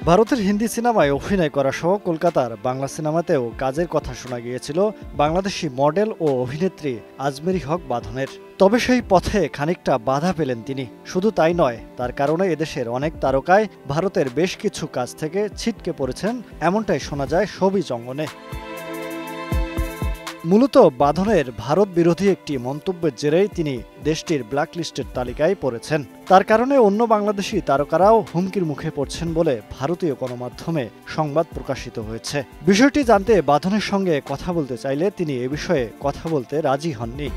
ভারতের হিন্দি সিনেমায় অভিনয় করা সহ কলকাতার বাংলা সিনেমাতেও কাজের কথা শোনা গিয়েছিল বাংলাদেশি মডেল ও অভিনেত্রী আজমেরী হক বাঁধনের। তবে সেই পথে খানিকটা বাধা পেলেন তিনি। শুধু তাই নয়, তার কারণে এদেশের অনেক তারকায় ভারতের বেশ কিছু কাজ থেকে ছিটকে পড়েছেন, এমনটাই শোনা যায় শোবিজ অঙ্গনে। মূলত বাঁধনের ভারত বিরোধী একটি মন্তব্যের জেরেই তিনি দেশটির ব্ল্যাকলিস্টের তালিকায় পড়েছেন। তার কারণে অন্য বাংলাদেশি তারকারাও হুমকির মুখে পড়ছেন বলে ভারতীয় গণমাধ্যমে সংবাদ প্রকাশিত হয়েছে। বিষয়টি জানতে বাঁধনের সঙ্গে কথা বলতে চাইলে তিনি এ বিষয়ে কথা বলতে রাজি হননি।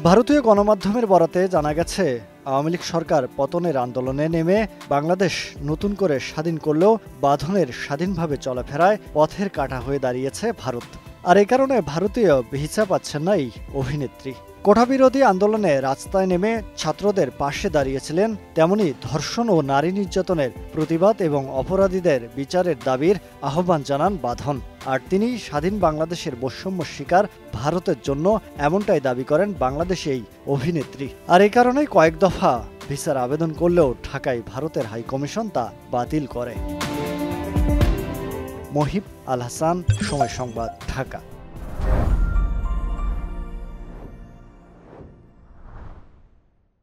ভারতীয় গণমাধ্যমের বরাতে জানা গেছে, আওয়ামী লীগ সরকার পতনের আন্দোলনে নেমে বাংলাদেশ নতুন করে স্বাধীন করলেও বাঁধনের স্বাধীনভাবে চলাফেরায় পথের কাঁটা হয়ে দাঁড়িয়েছে ভারত। আর এই কারণে ভারতীয় ভিসা পাচ্ছেন না এই অভিনেত্রী। কোটাবিরোধী আন্দোলনে রাস্তায় নেমে ছাত্রদের পাশে দাঁড়িয়েছিলেন, তেমনি ধর্ষণ ও নারী নির্যাতনের প্রতিবাদ এবং অপরাধীদের বিচারের দাবির আহ্বান জানান বাঁধন। আর তিনি স্বাধীন বাংলাদেশের বৈষম্য শিকার ভারতের জন্য এমনটাই দাবি করেন বাংলাদেশি এই অভিনেত্রী। আর এই কারণেই কয়েক দফা ভিসার আবেদন করলেও ঢাকায় ভারতের হাইকমিশন তা বাতিল করে। মহিব আল হাসান, সময় সংবাদ, ঢাকা।